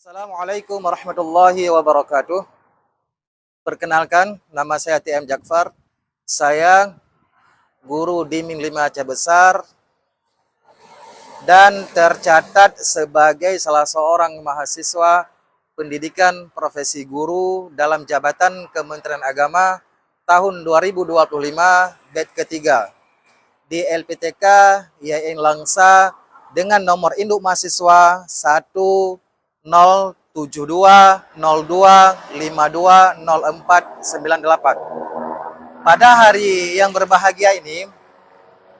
Assalamualaikum warahmatullahi wabarakatuh. Perkenalkan, nama saya TM Jakfar. Saya guru di MIN 5 Aceh Besar dan tercatat sebagai salah seorang mahasiswa pendidikan profesi guru dalam jabatan Kementerian Agama tahun 2025 batch ketiga di LPTK YIN Langsa dengan nomor induk mahasiswa 10202520498. Pada hari yang berbahagia ini,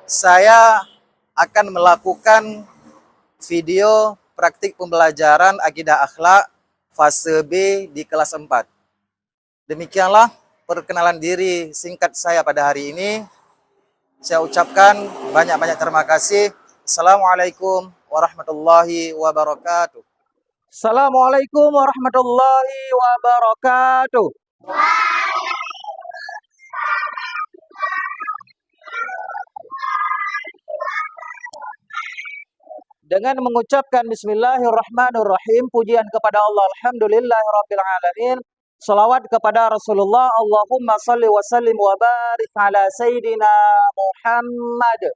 saya akan melakukan video praktik pembelajaran akidah akhlak fase B di kelas 4. Demikianlah perkenalan diri singkat saya pada hari ini. Saya ucapkan banyak-banyak terima kasih. Assalamualaikum warahmatullahi wabarakatuh. Assalamualaikum warahmatullahi wabarakatuh. Dengan mengucapkan bismillahirrahmanirrahim, pujian kepada Allah, alhamdulillahirrabbilalamin, salawat kepada Rasulullah, Allahumma salli wa sallim wa barik ala Sayyidina Muhammad.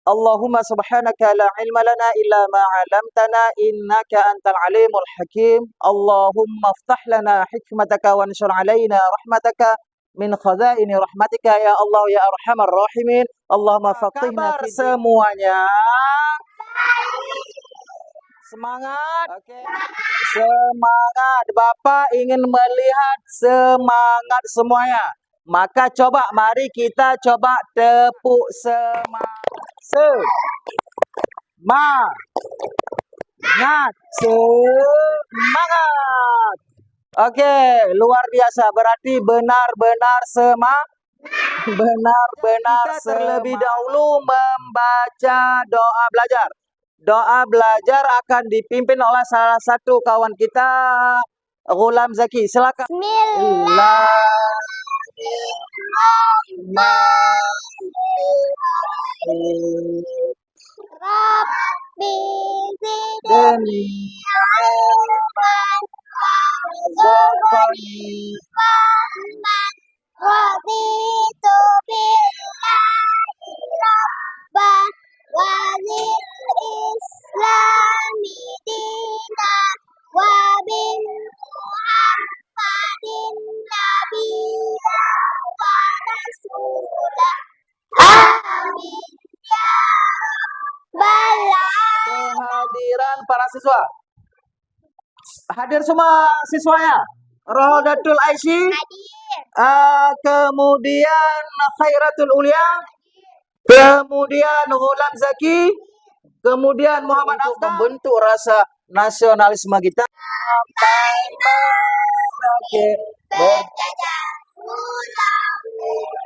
Allahumma subhanaka la ilma lana illa ma 'allamtana innaka antal alimul hakim. Allahumma iftah lana hikmataka wa anshur alaina rahmataka min khazaini rahmatika ya Allah ya arhamar rahimin. Allahumma faqihna fi semuanya. Semangat. Oke. Semangat. Bapak ingin melihat semangat semuanya. Maka coba mari kita coba tepuk semangat. Semangat. Oke, luar biasa. Berarti benar-benar benar-benar terlebih dahulu membaca doa belajar. Doa belajar akan dipimpin oleh salah satu kawan kita, Ghulam Zaki. Silakan. Rabbi zidni ilman warzuqni fahman raditu billahi rabbah wa bil islami dinan wa bil muhammadin nabiyyan wa rasulah. Amin ya rabbal alamin. Kehadiran para siswa. Hadir semua siswanya. Rohdatul Aisyah. Kemudian Khairatul Ulia. Kemudian Ghulam Zaki. Kemudian Muhammad Afdal. Membentuk rasa nasionalisme kita. Sampai berakhir. Berjajah ulang-ulang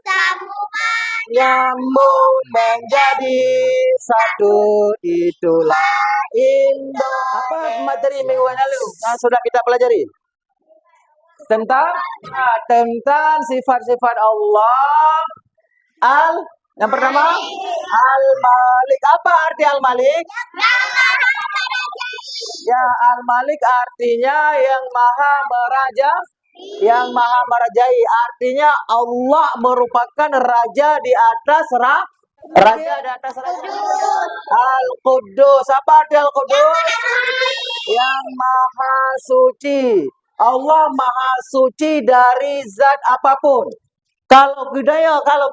sambungan Nyambung menjadi satu, itulah Indo. Apa materi minggu lalu yang sudah kita pelajari? Tentang sifat-sifat Allah. Yang pertama, Al-Malik. Apa arti Al-Malik? Ya, Al-Malik artinya yang maha meraja. Yang maha merajai, artinya Allah merupakan raja di atas raja. Al-Quddus. Apa arti Al-Quddus? Yang maha suci. Allah maha suci dari zat apapun. Kalau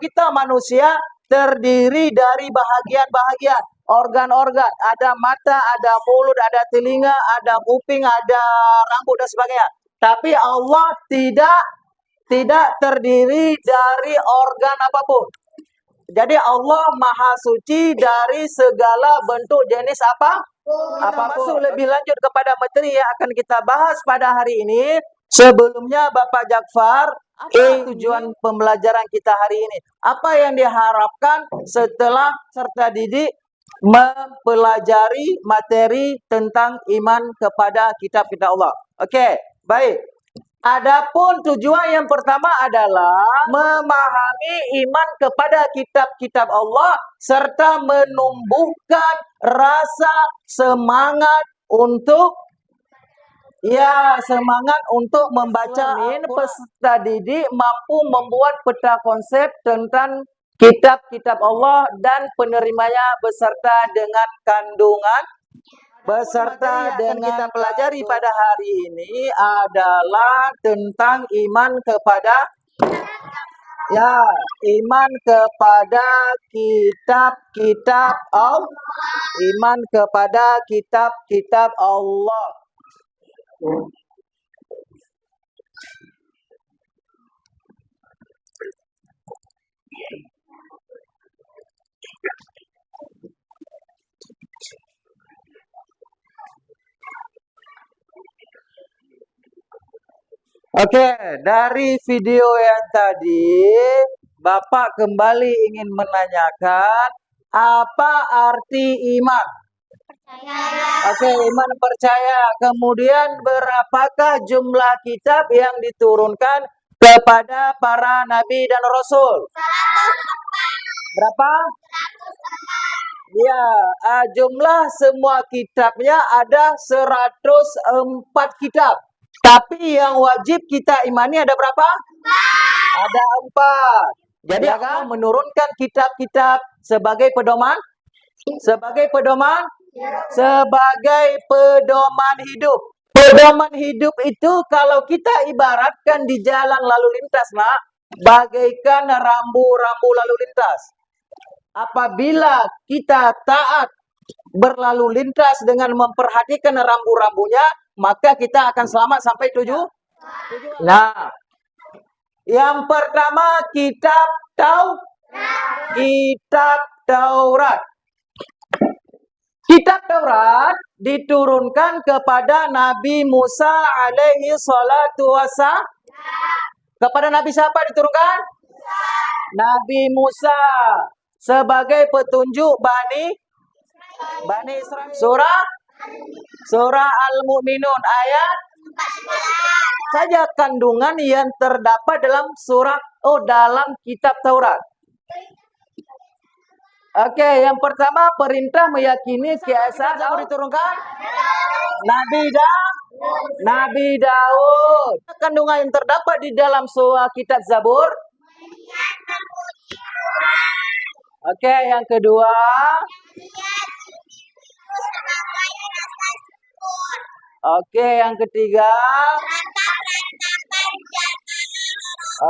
kita manusia terdiri dari bahagian-bahagian, organ-organ, ada mata, ada mulut, ada telinga, ada kuping, ada rambut dan sebagainya. Tapi Allah tidak terdiri dari organ apapun. Jadi Allah maha suci dari segala bentuk jenis apapun. Masuk lebih lanjut kepada materi yang akan kita bahas pada hari ini. Sebelumnya Bapak Jakfar, apa tujuan pembelajaran kita hari ini? Apa yang diharapkan setelah serta didik mempelajari materi tentang iman kepada kitab-kitab Allah? Oke. Baik, Adapun tujuan yang pertama adalah memahami iman kepada kitab-kitab Allah serta menumbuhkan rasa semangat untuk membaca. Peserta didik mampu membuat peta konsep tentang kitab-kitab Allah dan penerimanya beserta dengan kandungan. Yang kita pelajari pada hari ini adalah tentang iman kepada kitab-kitab Allah. Iman kepada kitab-kitab Allah. Oke, dari video yang tadi, Bapak kembali ingin menanyakan, apa arti iman? Oke, iman percaya. Kemudian berapakah jumlah kitab yang diturunkan kepada para nabi dan rasul? Berapa? Ya, jumlah semua kitabnya ada 104 kitab. Tapi yang wajib kita imani ada berapa? Ada 4. Jadi Allah menurunkan kitab-kitab sebagai pedoman? Sebagai pedoman hidup. Pedoman hidup itu kalau kita ibaratkan di jalan lalu lintas, Nak, bagaikan rambu-rambu lalu lintas. Apabila kita taat berlalu lintas dengan memperhatikan rambu-rambunya, maka kita akan selamat sampai tujuan. Nah, yang pertama kitab Taurat. Kitab Taurat diturunkan kepada Nabi Musa alaihi salatu wassalam. Kepada Nabi siapa diturunkan? Nabi Musa sebagai petunjuk Bani Israel. Surah Al-Mu'minun ayat saja kandungan yang terdapat dalam dalam kitab Taurat. Oke, yang pertama perintah meyakini keesaan Zabur diturunkan Nabi Daud. Kandungan yang terdapat di dalam surah kitab Zabur. Oke, yang kedua oke, yang ketiga.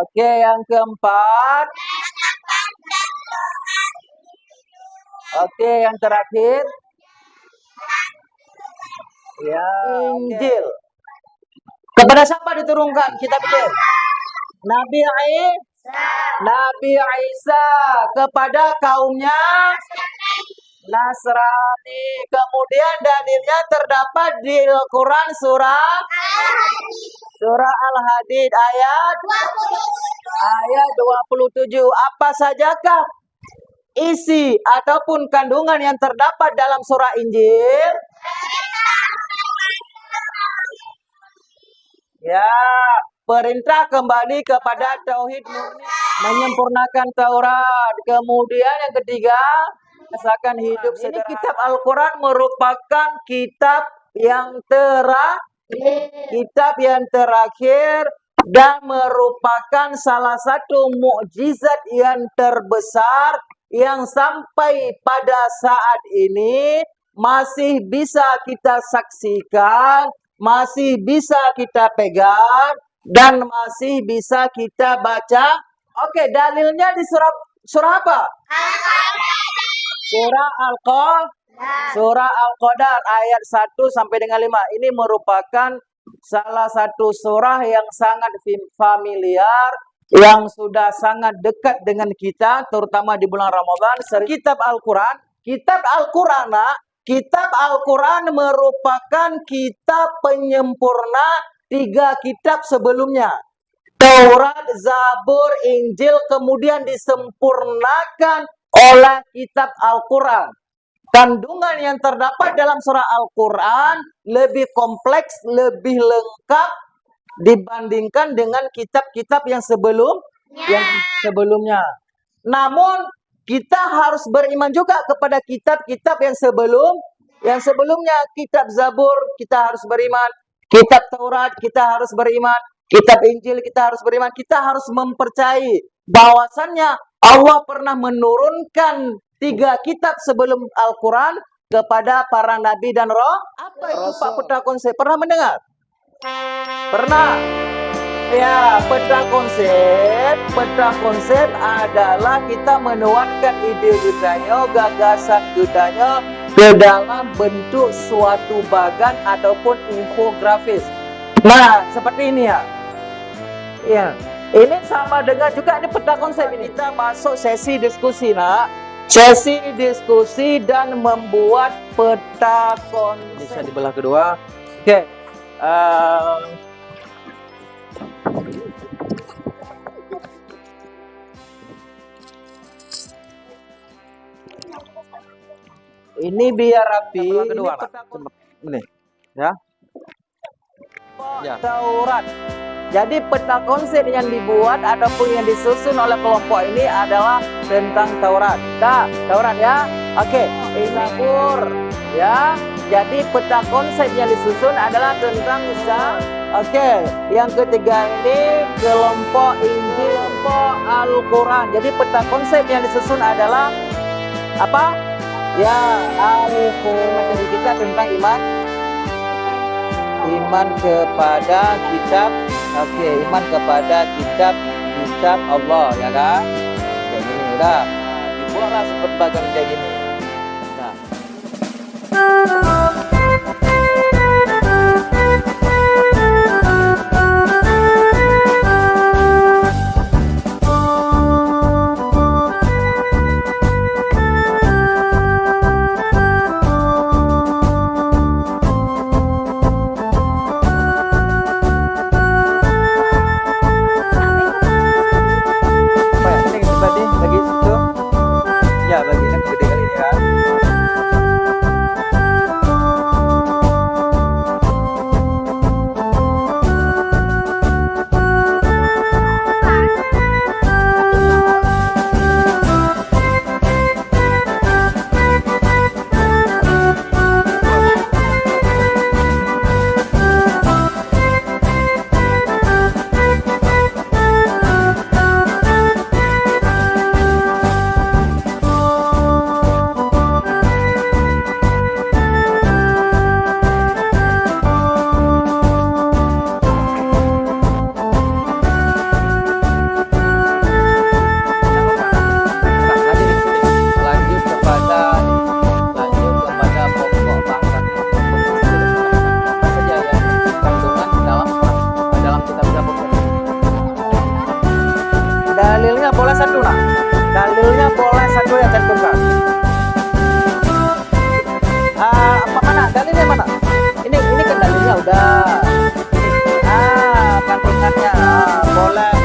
Oke, yang keempat. Oke, yang terakhir. Ya, Injil. Kepada siapa diturunkan kitab Injil? Nabi Isa kepada kaumnya Nasrani. Kemudian dalilnya terdapat di Al-Quran surah Al-Hadid ayat 27. Apa sajakah isi ataupun kandungan yang terdapat dalam surah Injil? Ya, perintah kembali kepada tauhid murni, menyempurnakan Taurat. Kemudian yang ketiga, rasakan hidup sederhana. Ini kitab Al-Quran merupakan kitab yang terakhir dan merupakan salah satu mukjizat yang terbesar yang sampai pada saat ini masih bisa kita saksikan, masih bisa kita pegang, dan masih bisa kita baca. Oke, dalilnya di surah apa? Surah Al-Qadar ayat 1 sampai dengan 5. Ini merupakan salah satu surah yang sangat familiar, yang sudah sangat dekat dengan kita, terutama di bulan Ramadan. Kitab Al-Quran merupakan kitab penyempurna 3 kitab sebelumnya. Taurat, Zabur, Injil, kemudian disempurnakan oleh kitab Al-Quran. Kandungan yang terdapat dalam surah Al-Quran lebih kompleks, lebih lengkap dibandingkan dengan kitab-kitab yang sebelumnya. Namun kita harus beriman juga kepada kitab-kitab yang sebelumnya. Kitab Zabur kita harus beriman, kitab Taurat kita harus beriman, kitab Injil kita harus beriman. Kita harus mempercayai bahwasannya Allah pernah menurunkan 3 kitab sebelum Al-Quran kepada para nabi dan roh. Apa itu Pak peta konsep? Pernah mendengar? Pernah? Ya, peta konsep adalah kita menuangkan ide kitanya, gagasan kitanya ke dalam bentuk suatu bagan ataupun infografis. Nah, seperti ini ya. Ya, ini sama dengan juga ini peta konsep ini. Kita masuk sesi diskusi, nak. Sesi diskusi dan membuat peta konsep. Bisa di belah kedua. Oke. Ini biar rapi. Kedua, ini ya. Taurat. Jadi peta konsep yang dibuat ataupun yang disusun oleh kelompok ini adalah tentang Taurat. Taurat ya. Oke, Zabur ya. Jadi peta konsep yang disusun adalah tentang Oke, yang ketiga ini kelompok Injil, kelompok Al-Quran. Jadi peta konsep yang disusun adalah apa? Ya, Al-Quran. Jadi kita tentang iman kepada kitab. Oke, iman kepada kitab Allah, ya kan? Kayak gini udah. Dibuatlah seperti bagian kayak gini. Nah. Dalilnya boleh satu, nak. Dalilnya boleh satu yang cantumkan. Apa mana? Dalilnya mana? Ini kan dalilnya udah. Cantumkannya boleh.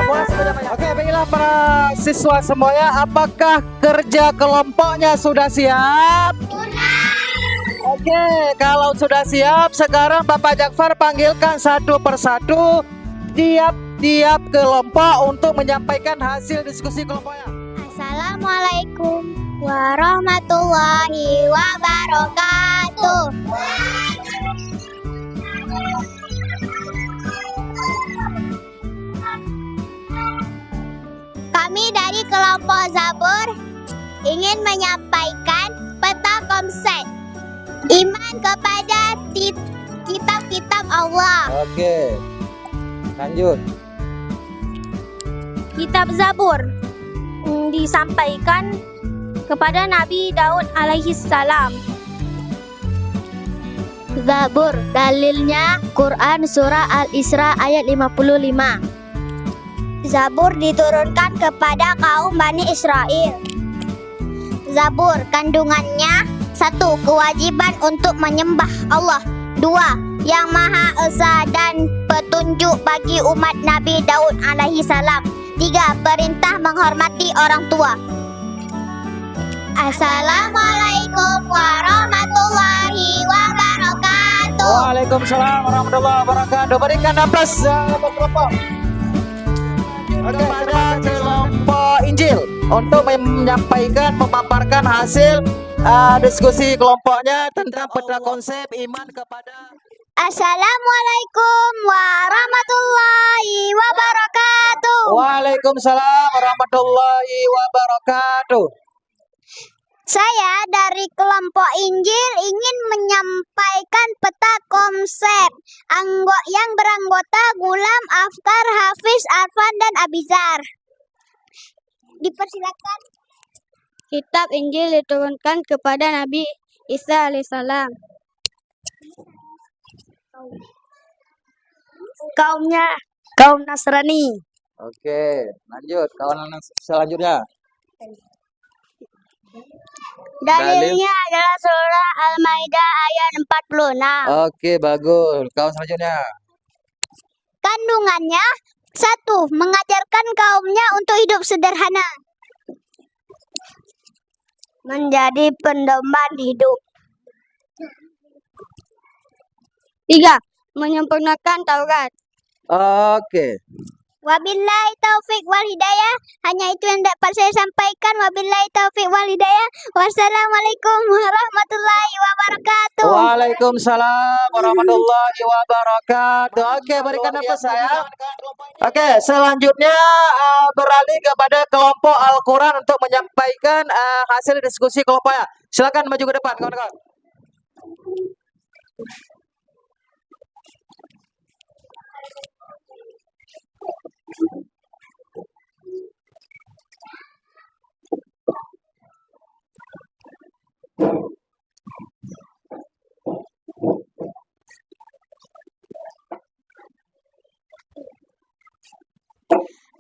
Boleh sebenarnya. Oke, baiklah para siswa semuanya, apakah kerja kelompoknya sudah siap? Oke, kalau sudah siap, sekarang Bapak Jakfar panggilkan satu persatu tiap kelompok untuk menyampaikan hasil diskusi kelompoknya. Assalamualaikum warahmatullahi wabarakatuh. Kami dari kelompok Zabur ingin menyampaikan peta konsep iman kepada kitab-kitab Allah. Oke, lanjut. Kitab Zabur disampaikan kepada Nabi Daud alaihi salam. Zabur dalilnya Quran surah Al-Isra ayat 55. Zabur diturunkan kepada kaum Bani Israel. Zabur kandungannya 1. Kewajiban untuk menyembah Allah. 2. Yang Maha Esa dan petunjuk bagi umat Nabi Daud alaihi salam. 3. Perintah menghormati orang tua. Assalamualaikum warahmatullahi wabarakatuh. wabarakatuh. Waalaikumsalam warahmatullahi wabarakatuh. Berikan nafas sahabat kelompok. Kepada kelompok Injil untuk menyampaikan, memaparkan hasil diskusi kelompoknya tentang peta konsep iman kepada. Assalamualaikum warahmatullahi wabarakatuh. Waalaikumsalam warahmatullahi wabarakatuh. Saya dari kelompok Injil ingin menyampaikan peta konsep yang beranggota Gulam, Afkar, Hafiz, Arfan, dan Abizar. Dipersilakan. Kitab Injil diturunkan kepada Nabi Isa alaihissalam. Kaumnya kaum Nasrani. Oke, lanjut kawan selanjutnya. Dalilnya adalah surah Al-Maidah ayat 46. Oke, bagus. Kawan selanjutnya. Kandungannya 1. Mengajarkan kaumnya untuk hidup sederhana. Menjadi pedoman hidup. 3. Menyempurnakan Taurat. Oke. Wabillahi taufik wal hidayah. Hanya itu yang dapat saya sampaikan. Wabillahi taufik wal hidayah. Wassalamualaikum warahmatullahi wabarakatuh. Waalaikumsalam warahmatullahi wabarakatuh. Oke, berikan nafas saya. Oke, selanjutnya beralih kepada kelompok Al-Quran untuk menyampaikan hasil diskusi kelompoknya. Silakan maju ke depan, kawan-kawan.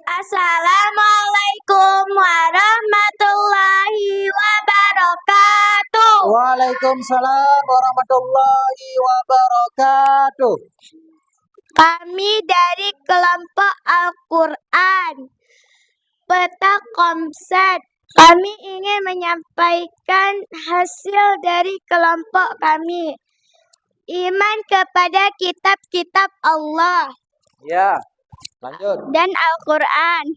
Assalamualaikum warahmatullahi wabarakatuh. Waalaikumsalam warahmatullahi wabarakatuh. Kami dari kelompok Al-Quran. Peta konsep. Kami ingin menyampaikan hasil dari kelompok kami. Iman kepada kitab-kitab Allah Ya, lanjut. dan Al-Quran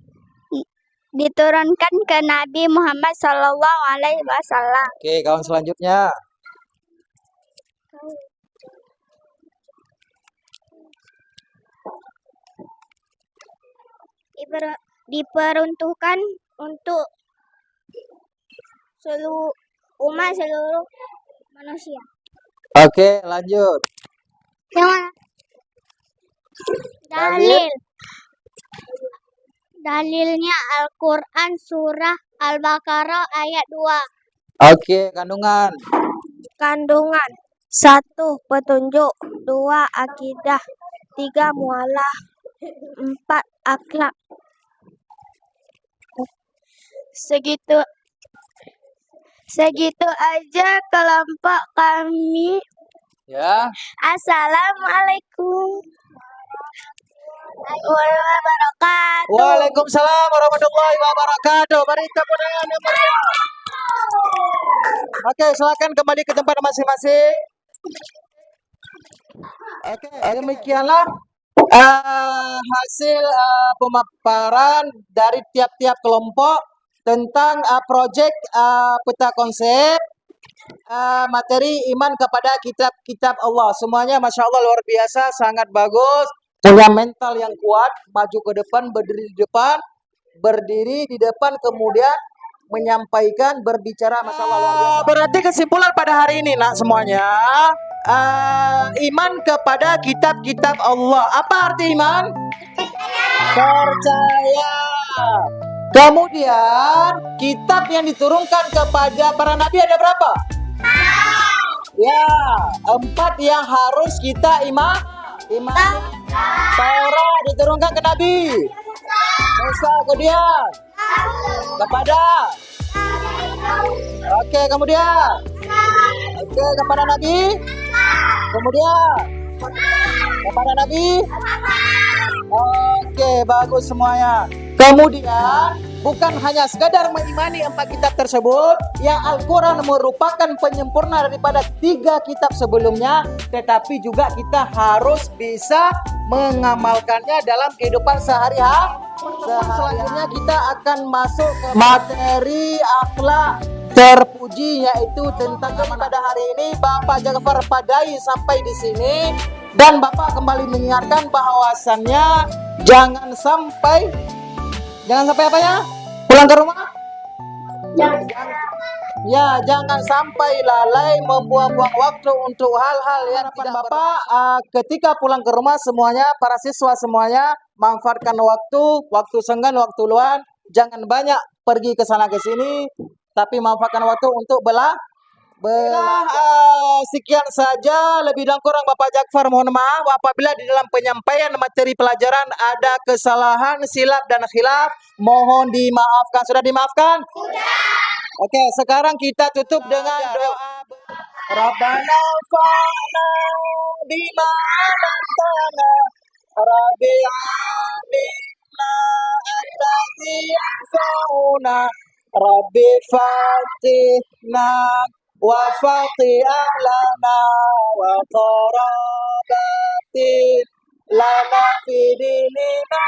diturunkan ke Nabi Muhammad SAW. Oke, kawan selanjutnya. Diperuntukkan untuk seluruh manusia. Oke, lanjut. Yang mana? Dalil. Dalilnya Al-Quran surah Al-Baqarah ayat 2. Oke, kandungan. Kandungan 1. Petunjuk 2. Akidah 3. Mualah 4. Akhlak. Segitu aja kelompok kami. Ya. Assalamualaikum warahmatullahi wabarakatuh. Waalaikumsalam warahmatullahi wabarakatuh. Beri tepuk tangan yang meriah. Oke, silakan kembali ke tempat masing-masing. Oke, demikianlah hasil pemaparan dari tiap-tiap kelompok tentang proyek peta konsep materi iman kepada kitab-kitab Allah. Semuanya Masya Allah luar biasa, sangat bagus. Punya mental yang kuat, maju ke depan, berdiri di depan, kemudian menyampaikan, berbicara, Masya Allah luar biasa. Berarti kesimpulan pada hari ini nak semuanya, iman kepada kitab-kitab Allah. Apa arti iman? Percaya. Kemudian kitab yang diturunkan kepada para nabi ada berapa? Ya, 4 yang harus kita imani. Taurat diturunkan ke Nabi Musa, kemudian kepada kepada Nabi, kemudian kepada Nabi. Oke, bagus semuanya. Kemudian bukan hanya sekadar mengimani 4 kitab tersebut, yang Al-Quran merupakan penyempurna daripada 3 kitab sebelumnya, tetapi juga kita harus bisa mengamalkannya dalam kehidupan sehari-hari. Selanjutnya kita akan masuk ke materi akhlak terpuji, yaitu tentang pada hari ini Bapak Jagfar Padai sampai di sini, dan Bapak kembali mengingatkan bahwasannya jangan sampai apa ya? Pulang ke rumah? Jangan sampai lalai membuang-buang waktu untuk hal-hal yang tidak Bapak. Ketika pulang ke rumah semuanya, para siswa semuanya manfaatkan waktu senggang, waktu luang. Jangan banyak pergi ke sana ke sini, tapi manfaatkan waktu untuk sekian saja, lebih dan kurang Bapak Jagfar mohon maaf apabila di dalam penyampaian materi pelajaran ada kesalahan, silap dan khilaf, mohon dimaafkan. Sudah dimaafkan? Sudah. Oke, sekarang kita tutup dengan doa. Rabbana fa'na bima 'allamtana Rabbi 'allimna alladzi yanfa'una Rabbi fatihna wa fatih ahlana wa qarabatin lana fi dinina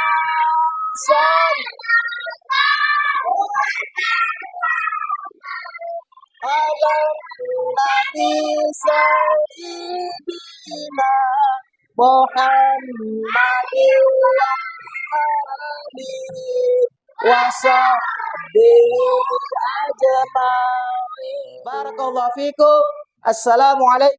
alam nabi sayyidina Muhammadin wa sahbihi ajma'in. Barakallahu fikum. Assalamualaikum.